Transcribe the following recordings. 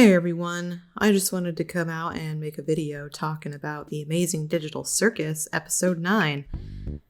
Hey everyone, I just wanted to come out and make a video talking about The Amazing Digital Circus episode 9.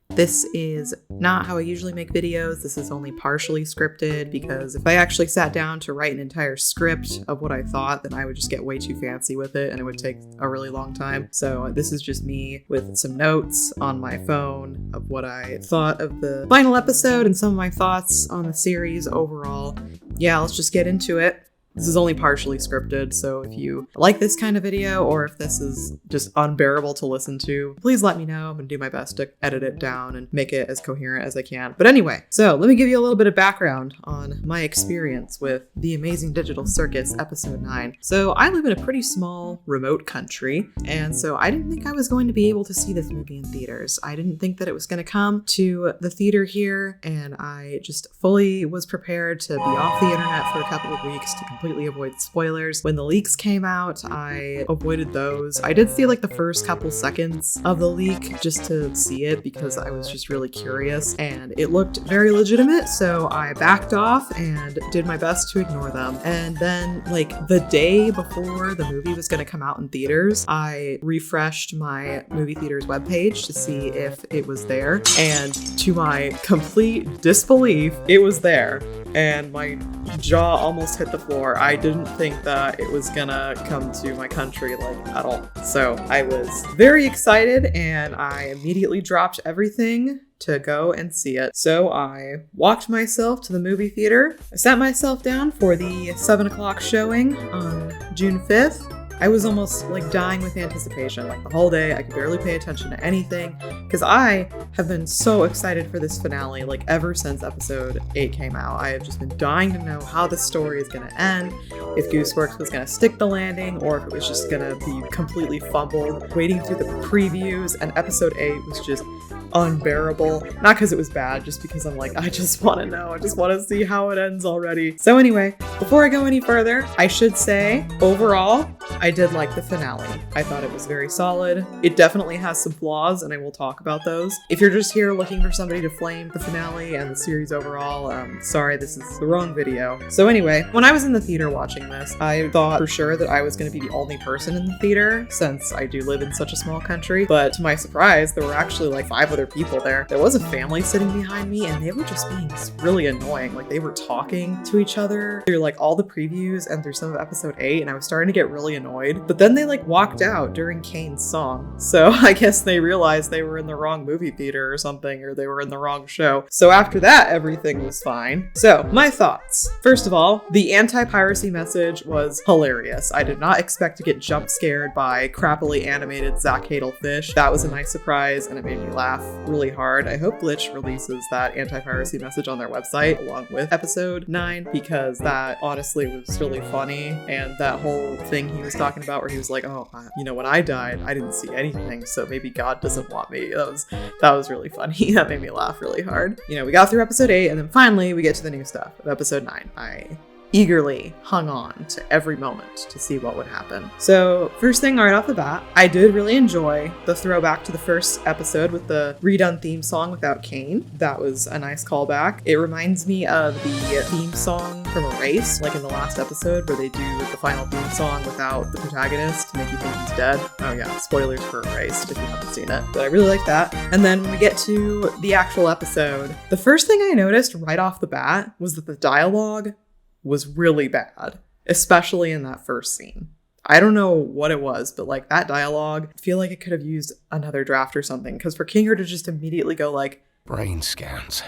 This is not how I usually make videos. This is only partially scripted because if I actually sat down to write an entire script of what I thought, then I would just get way too fancy with it and it would take a really long time. So this is just me with some notes on my phone of what I thought of the final episode and some of my thoughts on the series overall. Yeah, let's just get into it. This is only partially scripted, so if you like this kind of video or if this is just unbearable to listen to, please let me know. I'm gonna do my best to edit it down and make it as coherent as I can. But anyway, so let me give you a little bit of background on my experience with The Amazing Digital Circus episode 9. So I live in a pretty small, remote country, and so I didn't think I was going to be able to see this movie in theaters. I didn't think that it was gonna come to the theater here, and I just fully was prepared to be off the internet for a couple of weeks to completely avoid spoilers. When the leaks came out, I avoided those. I did see like the first couple seconds of the leak just to see it because I was just really curious and it looked very legitimate, so I backed off and did my best to ignore them. And then like the day before the movie was going to come out in theaters, I refreshed my movie theater's webpage to see if it was there, and to my complete disbelief, it was there. And my jaw almost hit the floor. I didn't think that it was gonna come to my country like at all. So I was very excited and I immediately dropped everything to go and see it. So I walked myself to the movie theater. I sat myself down for the 7 o'clock showing on June 5th. I was almost like dying with anticipation. Like the whole day, I could barely pay attention to anything because I have been so excited for this finale like ever since episode 8 came out. I have just been dying to know how the story is going to end, if Gooseworks was going to stick the landing or if it was just going to be completely fumbled. Waiting through the previews, and episode 8 was just unbearable. Not because it was bad, just because I'm like, I just want to know. I just want to see how it ends already. So anyway, before I go any further, I should say overall, I did like the finale. I thought it was very solid. It definitely has some flaws, and I will talk about those. If you're just here looking for somebody to flame the finale and the series overall, sorry, this is the wrong video. So anyway, when I was in the theater watching this, I thought for sure that I was going to be the only person in the theater since I do live in such a small country. But to my surprise, there were actually like 5 other people there. There was a family sitting behind me, and they were just being really annoying. Like they were talking to each other through like all the previews and through some of episode 8, and I was starting to get really annoyed. But then they like walked out during Caine's song. So I guess they realized they were in the wrong movie theater or something, or they were in the wrong show. So after that, everything was fine. So my thoughts. First of all, the anti-piracy message was hilarious. I did not expect to get jump scared by crappily animated Zach Hadel fish. That was a nice surprise and it made me laugh really hard. I hope Glitch releases that anti-piracy message on their website along with episode 9 because that honestly was really funny, and that whole thing he was talking about where he was like, oh, when I died, I didn't see anything, so maybe God doesn't want me. That was really funny. That made me laugh really hard. We got through episode 8, and then finally we get to the new stuff of episode 9. I eagerly hung on to every moment to see what would happen. So first thing right off the bat, I did really enjoy the throwback to the first episode with the redone theme song without Caine. That was a nice callback. It reminds me of the theme song from Erased, like in the last episode where they do the final theme song without the protagonist to make you think he's dead. Oh yeah, spoilers for Erased if you haven't seen it. But I really like that. And then when we get to the actual episode, the first thing I noticed right off the bat was that the dialogue was really bad, especially in that first scene. I don't know what it was, but like that dialogue, I feel like it could have used another draft or something, because for Kinger to just immediately go like, brain scans.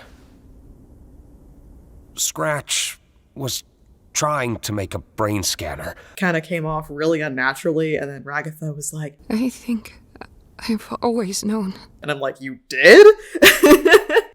Scratch was trying to make a brain scanner. Kind of came off really unnaturally, and then Ragatha was like, I think I've always known. And I'm like, you did?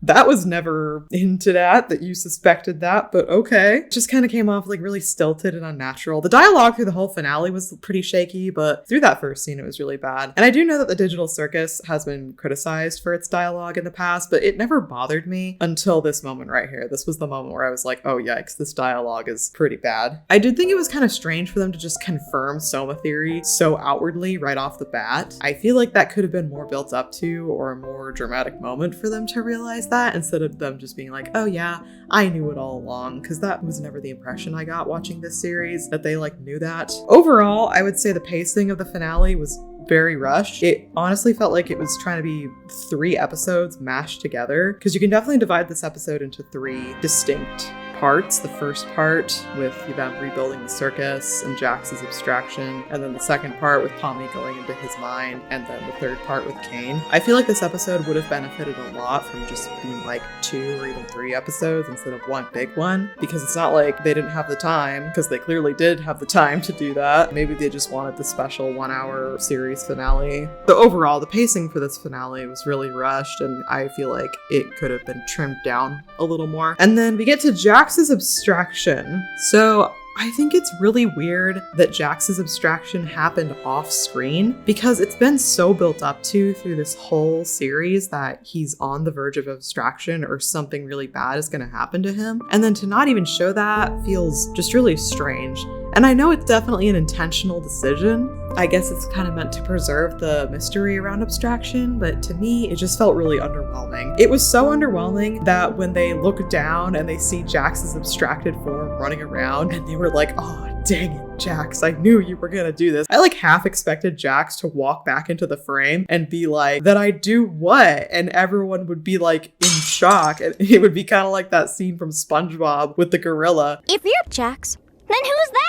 That was never hinted at, that you suspected that, but okay. It just kind of came off like really stilted and unnatural. The dialogue through the whole finale was pretty shaky, but through that first scene, it was really bad. And I do know that the Digital Circus has been criticized for its dialogue in the past, but it never bothered me until this moment right here. This was the moment where I was like, oh yikes, this dialogue is pretty bad. I did think it was kind of strange for them to just confirm Soma theory so outwardly right off the bat. I feel like that could have been more built up to, or a more dramatic moment for them to realize realize that, instead of them just being like, oh yeah, I knew it all along, because that was never the impression I got watching this series, that they like knew that. Overall, I would say the pacing of the finale was very rushed. It honestly felt like it was trying to be 3 episodes mashed together, because you can definitely divide this episode into 3 distinct parts. The first part with them rebuilding the circus and Jax's abstraction, and then the second part with Pomni going into his mind, and then the third part with Caine. I feel like this episode would have benefited a lot from just being like 2 or even 3 episodes instead of one big one, because it's not like they didn't have the time, because they clearly did have the time to do that. Maybe they just wanted the special 1-hour series finale. So overall, the pacing for this finale was really rushed, and I feel like it could have been trimmed down a little more. And then we get to Jax's abstraction. So I think it's really weird that Jax's abstraction happened off screen, because it's been so built up to through this whole series that he's on the verge of abstraction or something really bad is going to happen to him. And then to not even show that feels just really strange. And I know it's definitely an intentional decision. I guess it's kind of meant to preserve the mystery around abstraction, but to me, it just felt really underwhelming. It was so underwhelming that when they look down and they see Jax's abstracted form running around, and they were like, oh, dang it, Jax, I knew you were gonna do this. I like half expected Jax to walk back into the frame and be like, that I do what? And everyone would be like in shock. And it would be kind of like that scene from SpongeBob with the gorilla. If you're Jax, then who's that?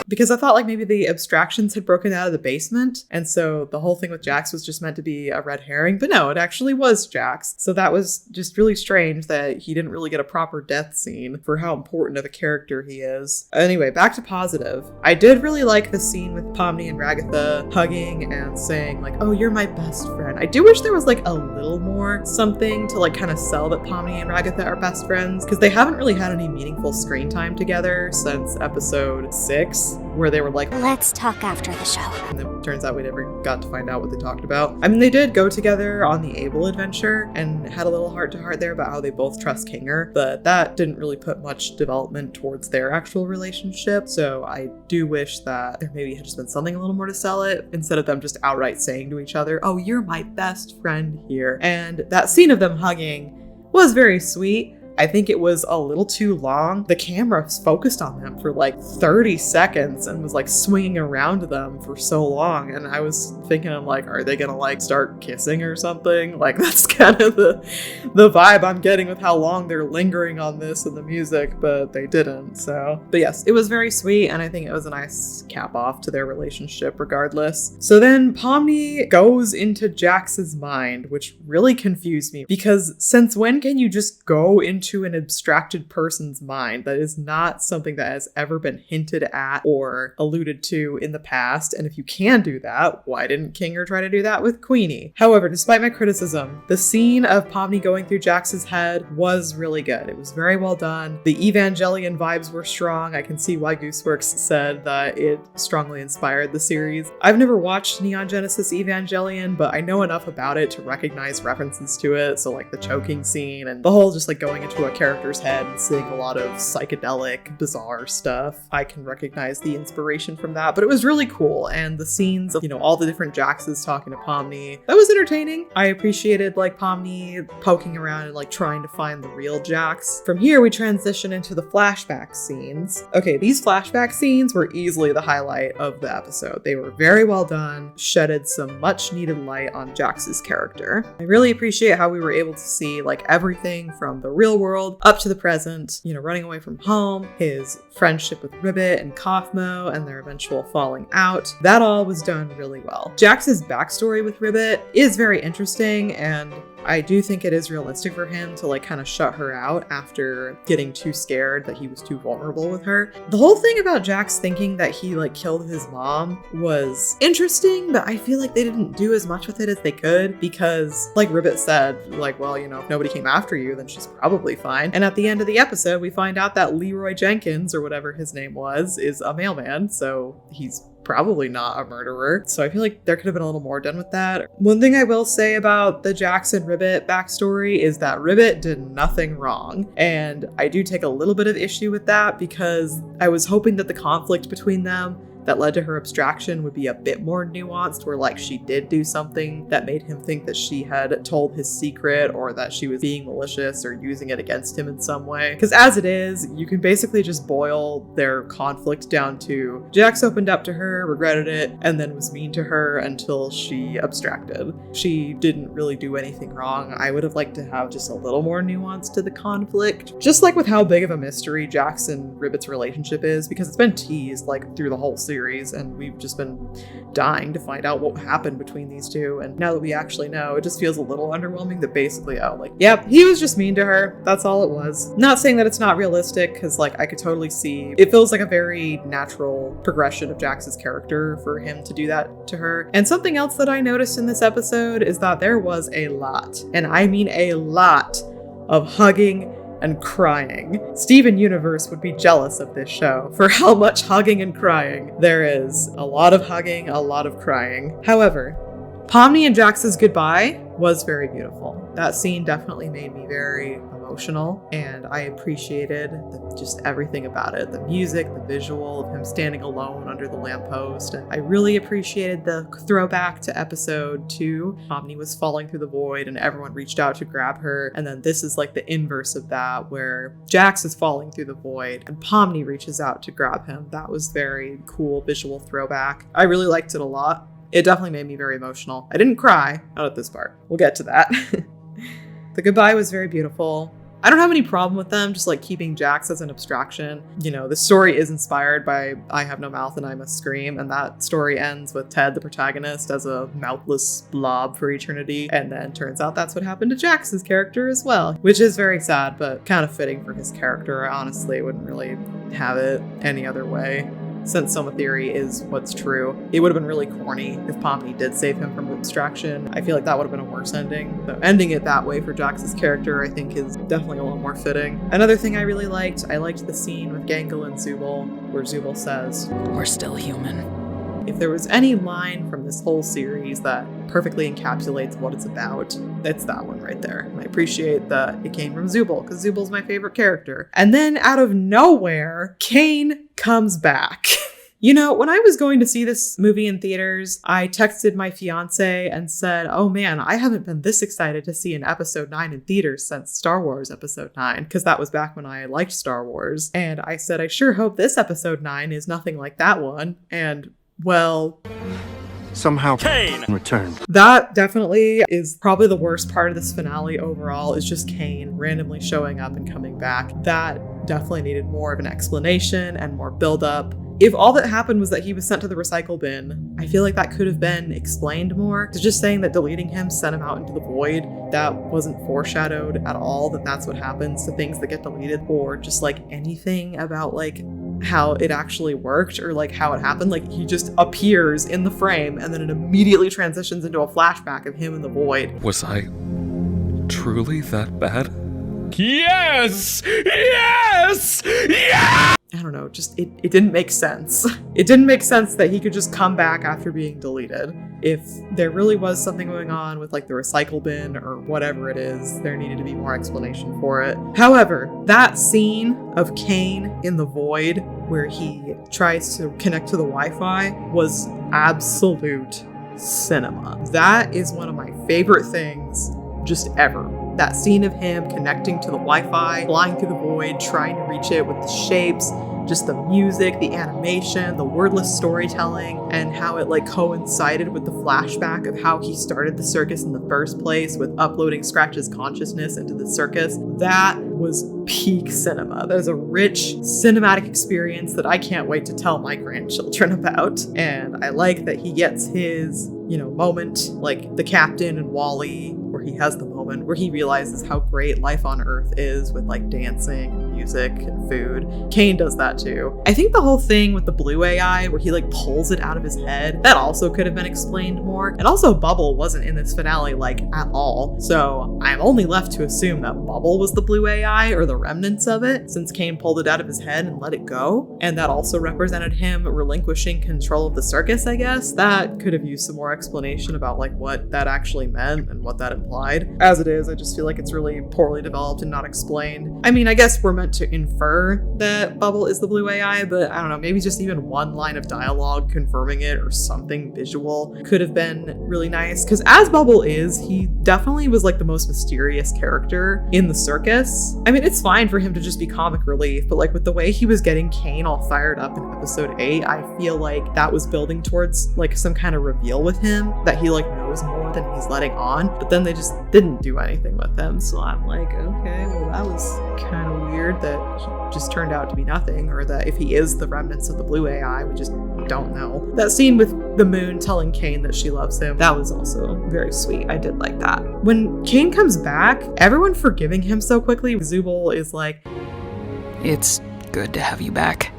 Because I thought like maybe the abstractions had broken out of the basement, and so the whole thing with Jax was just meant to be a red herring, but no, it actually was Jax. So that was just really strange that he didn't really get a proper death scene for how important of a character he is. Anyway, back to positive. I did really like the scene with Pomni and Ragatha hugging and saying like, oh, you're my best friend. I do wish there was like a little more something to like kind of sell that Pomni and Ragatha are best friends, because they haven't really had any meaningful screen time together since episode 6. Where they were like, let's talk after the show. And then it turns out we never got to find out what they talked about. I mean, they did go together on the Abel adventure and had a little heart-to-heart there about how they both trust Kinger, but that didn't really put much development towards their actual relationship. So I do wish that there maybe had just been something a little more to sell it, instead of them just outright saying to each other, oh, you're my best friend here. And that scene of them hugging was very sweet. I think it was a little too long. The camera focused on them for like 30 seconds and was like swinging around them for so long. And I was thinking, I'm like, are they gonna like start kissing or something? Like that's kind of the vibe I'm getting with how long they're lingering on this and the music, but they didn't. So, but yes, it was very sweet. And I think it was a nice cap off to their relationship regardless. So then Pomni goes into Jax's mind, which really confused me, because since when can you just go into an abstracted person's mind? That is not something that has ever been hinted at or alluded to in the past. And if you can do that, why didn't Kinger try to do that with Queenie? However, despite my criticism, the scene of Pomni going through Jax's head was really good. It was very well done. The Evangelion vibes were strong. I can see why Gooseworks said that it strongly inspired the series. I've never watched Neon Genesis Evangelion, but I know enough about it to recognize references to it. So like the choking scene and the whole just like going into a character's head and seeing a lot of psychedelic, bizarre stuff. I can recognize the inspiration from that, but it was really cool. And the scenes of, you know, all the different Jaxes talking to Pomni, that was entertaining. I appreciated like Pomni poking around and like trying to find the real Jax. From here, we transition into the flashback scenes. Okay, these flashback scenes were easily the highlight of the episode. They were very well done, shedded some much needed light on Jax's character. I really appreciate how we were able to see like everything from the real world up to the present, you know, running away from home, his friendship with Ribbit and Kaufmo, and their eventual falling out. That all was done really well. Jax's backstory with Ribbit is very interesting, and I do think it is realistic for him to like kind of shut her out after getting too scared that he was too vulnerable with her. The whole thing about Jax thinking that he like killed his mom was interesting, but I feel like they didn't do as much with it as they could, because like Ribbit said, like, well, you know, if nobody came after you, then she's probably fine. And at the end of the episode, we find out that Leroy Jenkins, or whatever his name was, is a mailman, so he's probably not a murderer. So I feel like there could have been a little more done with that. One thing I will say about the Jax and Ribbit backstory is that Ribbit did nothing wrong. And I do take a little bit of issue with that, because I was hoping that the conflict between them that led to her abstraction would be a bit more nuanced, where like she did do something that made him think that she had told his secret or that she was being malicious or using it against him in some way. Because as it is, you can basically just boil their conflict down to Jax opened up to her, regretted it, and then was mean to her until she abstracted. She didn't really do anything wrong. I would have liked to have just a little more nuance to the conflict. Just like with how big of a mystery Jax and Ribbit's relationship is, because it's been teased like through the whole series, and we've just been dying to find out what happened between these two. And now that we actually know, it just feels a little underwhelming that basically, oh, like, yep, he was just mean to her. That's all it was. Not saying that it's not realistic, because like I could totally see, it feels like a very natural progression of Jax's character for him to do that to her. And something else that I noticed in this episode is that there was a lot, and I mean a lot, of hugging and crying. Steven Universe would be jealous of this show for how much hugging and crying there is. A lot of hugging, a lot of crying. However, Pomni and Jax's goodbye was very beautiful. That scene definitely made me very emotional, and I appreciated just everything about it. The music, the visual of him standing alone under the lamppost. And I really appreciated the throwback to episode 2. Pomni was falling through the void and everyone reached out to grab her. And then this is like the inverse of that, where Jax is falling through the void and Pomni reaches out to grab him. That was very cool visual throwback. I really liked it a lot. It definitely made me very emotional. I didn't cry, not at this part. We'll get to that. The goodbye was very beautiful. I don't have any problem with them just like keeping Jax as an abstraction. You know, the story is inspired by I Have No Mouth and I Must Scream, and that story ends with Ted, the protagonist, as a mouthless blob for eternity, and then turns out that's what happened to Jax's character as well, which is very sad, but kind of fitting for his character. I honestly wouldn't really have it any other way. Since Soma Theory is what's true, it would have been really corny if Pomni did save him from abstraction. I feel like that would have been a worse ending. So ending it that way for Jax's character, I think, is definitely a lot more fitting. Another thing I really liked, I liked the scene with Gangle and Zubul, where Zubul says, "We're still human." If there was any line from this whole series that perfectly encapsulates what it's about, it's that one right there. And I appreciate that it came from Zubul, because Zubul's my favorite character. And then out of nowhere, Caine comes back. You know, when I was going to see this movie in theaters, I texted my fiance and said, oh man, I haven't been this excited to see an episode 9 in theaters since Star Wars episode 9, because that was back when I liked Star Wars. And I said, I sure hope this episode 9 is nothing like that one. And well, somehow Caine returned. That definitely is probably the worst part of this finale overall, is just Caine randomly showing up and coming back. That definitely needed more of an explanation and more build-up. If all that happened was that he was sent to the recycle bin, I feel like that could have been explained more. Because just saying that deleting him sent him out into the void, that wasn't foreshadowed at all, that that's what happens to things that get deleted, or just like anything about like how it actually worked or like how it happened. Like he just appears in the frame and then it immediately transitions into a flashback of him in the void. Was I truly that bad? Yes! Yes! Yes! I don't know, just it didn't make sense. It didn't make sense that he could just come back after being deleted. If there really was something going on with like the recycle bin or whatever it is, there needed to be more explanation for it. However, that scene of Caine in the void where he tries to connect to the Wi-Fi was absolute cinema. That is one of my favorite things just ever. That scene of him connecting to the Wi-Fi, flying through the void, trying to reach it with the shapes, just the music, the animation, the wordless storytelling, and how it like coincided with the flashback of how he started the circus in the first place with uploading Scratch's consciousness into the circus. That was peak cinema. That is a rich cinematic experience that I can't wait to tell my grandchildren about. And I like that he gets his, moment like the captain and Wall-E, where he has the moment where he realizes how great life on Earth is with like dancing and music and food. Caine does that too. I think the whole thing with the blue AI where he like pulls it out of his head, that also could have been explained more. And also Bubble wasn't in this finale like at all. So I'm only left to assume that Bubble was the blue AI or the remnants of it, since Caine pulled it out of his head and let it go. And that also represented him relinquishing control of the circus, I guess. That could have used some more explanation about like what that actually meant and what that implied. As it is, I just feel like it's really poorly developed and not explained. I mean, I guess we're meant want to infer that Bubble is the blue AI, but I don't know, maybe just even one line of dialogue confirming it or something visual could have been really nice. Because as Bubble is, he definitely was like the most mysterious character in the circus. I mean, it's fine for him to just be comic relief, but like with the way he was getting Caine all fired up in episode 8, I feel like that was building towards like some kind of reveal with him, that he like knows more than he's letting on, but then they just didn't do anything with him. So I'm like, okay, well that was kind of weird that he just turned out to be nothing, or that if he is the remnants of the blue AI, we just don't know. That scene with the moon telling Caine that she loves him, that was also very sweet. I did like that. When Caine comes back, everyone forgiving him so quickly, Zubul is like, "It's good to have you back."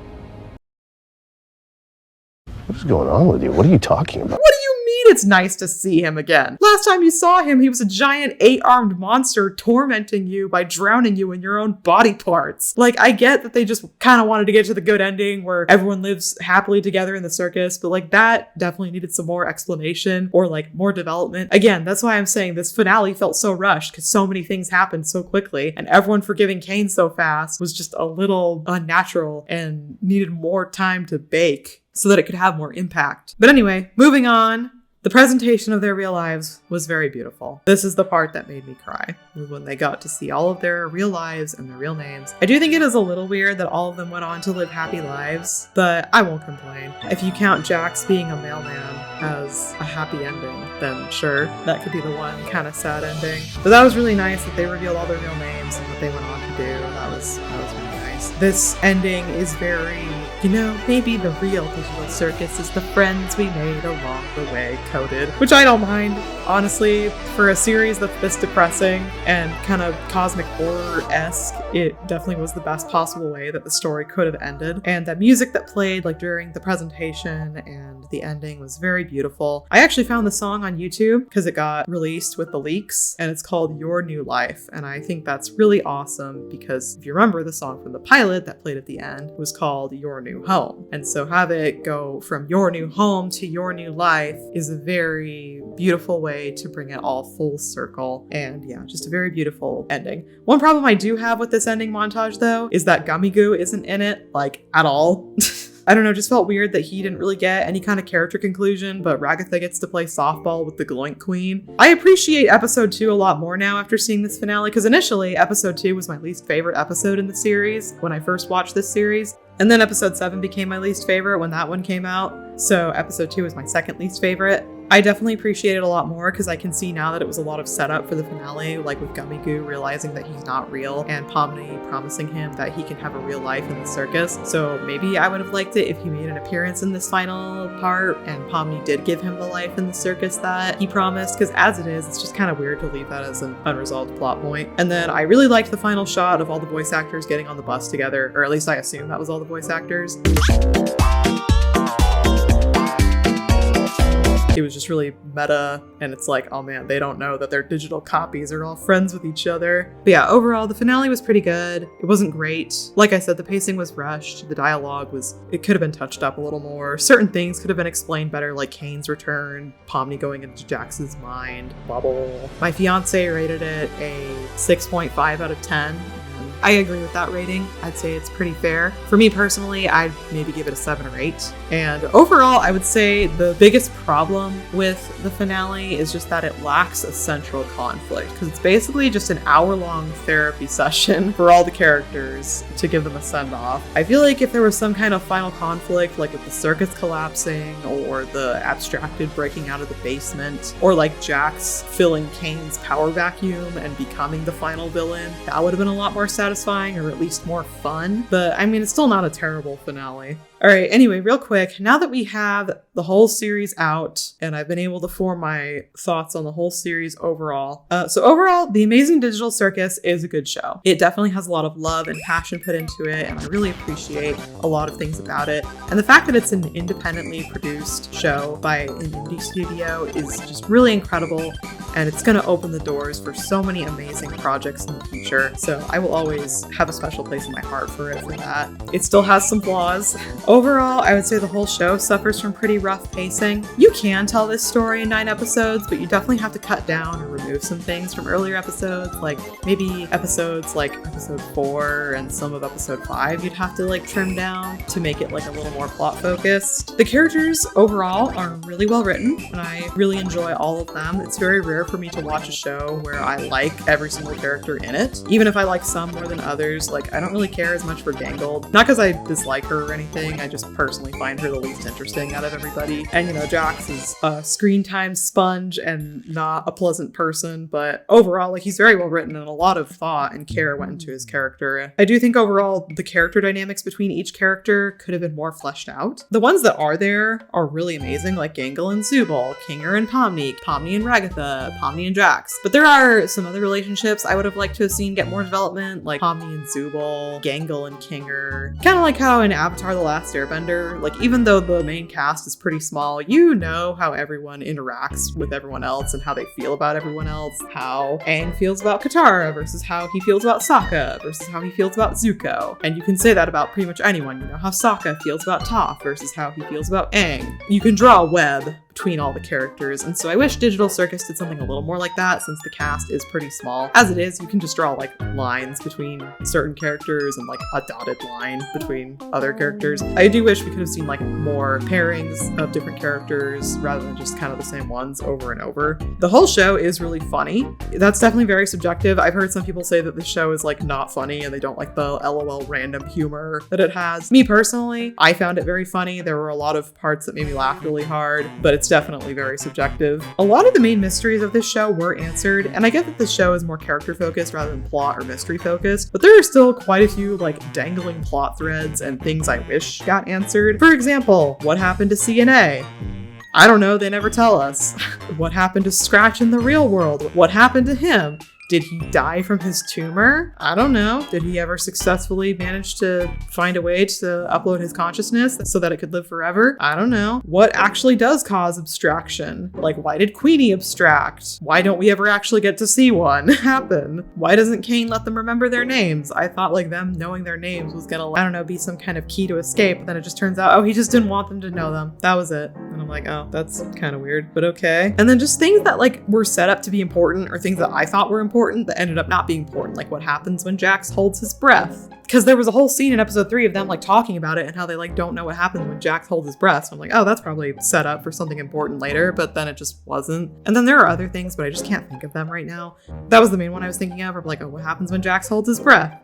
What is going on with you? What are you talking about? what do you mean it's nice to see him again? Last time you saw him, he was a giant 8-armed monster tormenting you by drowning you in your own body parts. Like, I get that they just kind of wanted to get to the good ending where everyone lives happily together in the circus, but like that definitely needed some more explanation or like more development. Again, that's why I'm saying this finale felt so rushed, because so many things happened so quickly, and everyone forgiving Caine so fast was just a little unnatural and needed more time to bake so that it could have more impact. But anyway, moving on. The presentation of their real lives was very beautiful. This is the part that made me cry, was when they got to see all of their real lives and their real names. I do think it is a little weird that all of them went on to live happy lives, but I won't complain. If you count Jax being a mailman as a happy ending, then sure, that could be the one kind of sad ending. But that was really nice that they revealed all their real names and what they went on to do. That was really nice. This ending is very, you know, maybe the real digital circus is the friends we made along the way coded, which I don't mind, honestly. For a series that's this depressing and kind of cosmic horror-esque, it definitely was the best possible way that the story could have ended. And the music that played like during the presentation and the ending was very beautiful. I actually found the song on YouTube because it got released with the leaks, and it's called Your New Life. And I think that's really awesome because if you remember, the song from the pilot that played at the end was called Your New Home. And so have it go from your new home to your new life is a very beautiful way to bring it all full circle. And yeah, just a very beautiful ending. One problem I do have with this ending montage though is that Gummy Goo isn't in it, like, at all. I don't know, just felt weird that he didn't really get any kind of character conclusion, but Ragatha gets to play softball with the Gloink Queen. I appreciate episode 2 a lot more now after seeing this finale, because initially episode 2 was my least favorite episode in the series when I first watched this series. And then episode 7 became my least favorite when that one came out. So episode 2 is my second least favorite. I definitely appreciate it a lot more because I can see now that it was a lot of setup for the finale, like with Gummy Goo realizing that he's not real and Pomni promising him that he can have a real life in the circus. So maybe I would have liked it if he made an appearance in this final part and Pomni did give him the life in the circus that he promised, because as it is, it's just kind of weird to leave that as an unresolved plot point. And then I really liked the final shot of all the voice actors getting on the bus together, or at least I assume that was all the voice actors. It was just really meta, and it's like, oh man, they don't know that their digital copies are all friends with each other. But yeah, overall, the finale was pretty good. It wasn't great. Like I said, the pacing was rushed. The dialogue it could have been touched up a little more. Certain things could have been explained better, like Caine's return, Pomni going into Jax's mind, Bubble. My fiance rated it a 6.5 out of 10. I agree with that rating. I'd say it's pretty fair. For me personally, I'd maybe give it a 7 or 8. And overall, I would say the biggest problem with the finale is just that it lacks a central conflict, because it's basically just an hour-long therapy session for all the characters to give them a send-off. I feel like if there was some kind of final conflict, like with the circus collapsing, or the abstracted breaking out of the basement, or like Jax filling Caine's power vacuum and becoming the final villain, that would have been a lot more satisfying, or at least more fun. But I mean, it's still not a terrible finale. All right, anyway, real quick, now that we have the whole series out and I've been able to form my thoughts on the whole series overall. So overall, The Amazing Digital Circus is a good show. It definitely has a lot of love and passion put into it, and I really appreciate a lot of things about it. And the fact that it's an independently produced show by an indie studio is just really incredible, and it's going to open the doors for so many amazing projects in the future. So I will always have a special place in my heart for it for that. It still has some flaws. Overall, I would say the whole show suffers from pretty rough pacing. You can tell this story in 9 episodes, but you definitely have to cut down or remove remove some things from earlier episodes, like maybe episodes like episode 4 and some of episode 5 you'd have to like trim down to make it like a little more plot focused. The characters overall are really well written and I really enjoy all of them. It's very rare for me to watch a show where I like every single character in it. Even if I like some more than others, like I don't really care as much for Gangle. Not because I dislike her or anything, I just personally find her the least interesting out of everybody. And you know, Jax is a screen time sponge and not a pleasant person, but overall, like he's very well written and a lot of thought and care went into his character. I do think overall the character dynamics between each character could have been more fleshed out. The ones that are there are really amazing, like Gangle and Zubal, Kinger and Pomni, Pomni and Ragatha, Pomni and Jax. But there are some other relationships I would have liked to have seen get more development, like Pomni and Zubal, Gangle and Kinger. Kind of like how in Avatar The Last Airbender, like even though the main cast is pretty small, you know how everyone interacts with everyone else and how they feel about everyone else. How Aang feels about Katara versus how he feels about Sokka versus how he feels about Zuko. And you can say that about pretty much anyone. You know how Sokka feels about Toph versus how he feels about Aang. You can draw a web between all the characters, and so I wish Digital Circus did something a little more like that since the cast is pretty small. As it is, you can just draw like lines between certain characters and like a dotted line between other characters. I do wish we could have seen like more pairings of different characters rather than just kind of the same ones over and over. The whole show is really funny. That's definitely very subjective. I've heard some people say that the show is like not funny and they don't like the LOL random humor that it has. Me personally, I found it very funny. There were a lot of parts that made me laugh really hard, but it's definitely very subjective. A lot of the main mysteries of this show were answered, and I get that this show is more character focused rather than plot or mystery focused, but there are still quite a few like dangling plot threads and things I wish got answered. For example, what happened to CNA? I don't know, they never tell us. What happened to Scratch in the real world? What happened to him? Did he die from his tumor? I don't know. Did he ever successfully manage to find a way to upload his consciousness so that it could live forever? I don't know. What actually does cause abstraction? Like, why did Queenie abstract? Why don't we ever actually get to see one happen? Why doesn't Caine let them remember their names? I thought like them knowing their names was gonna, I don't know, be some kind of key to escape, but then it just turns out, oh, he just didn't want them to know them. That was it. And I'm like, oh, that's kind of weird, but okay. And then just things that like were set up to be important or things that I thought were important that ended up not being important, like what happens when Jax holds his breath. Because there was a whole scene in episode 3 of them like talking about it and how they like don't know what happens when Jax holds his breath. So I'm like, oh, that's probably set up for something important later, but then it just wasn't. And then there are other things, but I just can't think of them right now. That was the main one I was thinking of, like, oh, what happens when Jax holds his breath?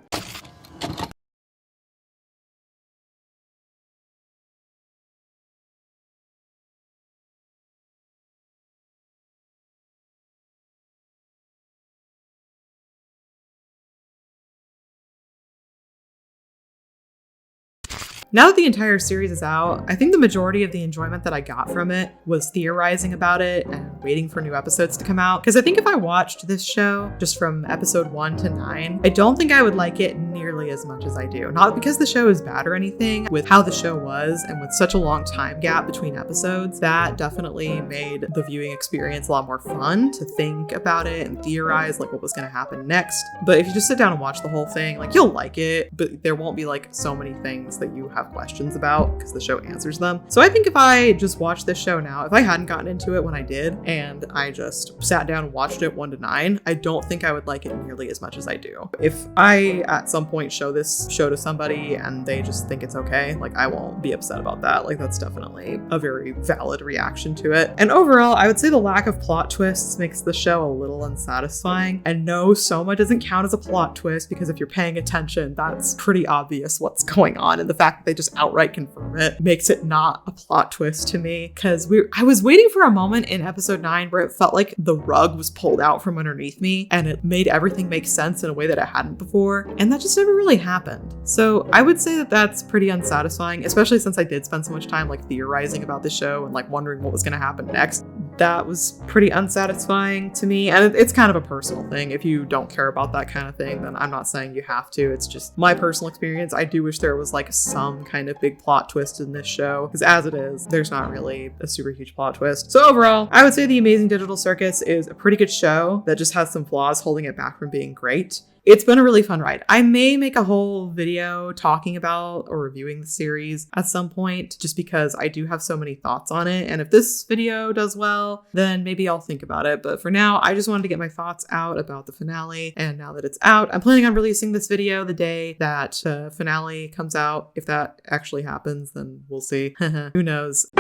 Now that the entire series is out, I think the majority of the enjoyment that I got from it was theorizing about it and waiting for new episodes to come out. Because I think if I watched this show just from episode 1 to 9, I don't think I would like it nearly as much as I do. Not because the show is bad or anything, with how the show was and with such a long time gap between episodes, that definitely made the viewing experience a lot more fun to think about it and theorize like what was going to happen next. But if you just sit down and watch the whole thing, like you'll like it, but there won't be like so many things that you have questions about because the show answers them. So I think if I just watched this show now, if I hadn't gotten into it when I did and I just sat down and watched it 1 to 9, I don't think I would like it nearly as much as I do. If I at some point show this show to somebody and they just think it's okay, like I won't be upset about that. Like that's definitely a very valid reaction to it. And overall, I would say the lack of plot twists makes the show a little unsatisfying. And no, Soma doesn't count as a plot twist because if you're paying attention, that's pretty obvious what's going on. And the fact that they just outright confirm it makes it not a plot twist to me. Because I was waiting for a moment in episode 9 where it felt like the rug was pulled out from underneath me and it made everything make sense in a way that it hadn't before. And that just never really happened. So I would say that that's pretty unsatisfying, especially since I did spend so much time like theorizing about the show and like wondering what was going to happen next. That was pretty unsatisfying to me. And it's kind of a personal thing. If you don't care about that kind of thing, then I'm not saying you have to. It's just my personal experience. I do wish there was like some kind of big plot twist in this show, because as it is, there's not really a super huge plot twist. So overall, I would say The Amazing Digital Circus is a pretty good show that just has some flaws holding it back from being great. It's been a really fun ride. I may make a whole video talking about or reviewing the series at some point, just because I do have so many thoughts on it. And if this video does well, then maybe I'll think about it. But for now, I just wanted to get my thoughts out about the finale. And now that it's out, I'm planning on releasing this video the day that the finale comes out. If that actually happens, then we'll see. Who knows?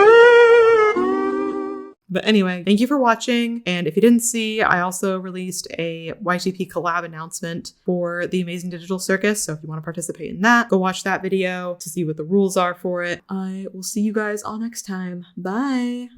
But anyway, thank you for watching. And if you didn't see, I also released a YTP collab announcement for the Amazing Digital Circus. So if you want to participate in that, go watch that video to see what the rules are for it. I will see you guys all next time. Bye.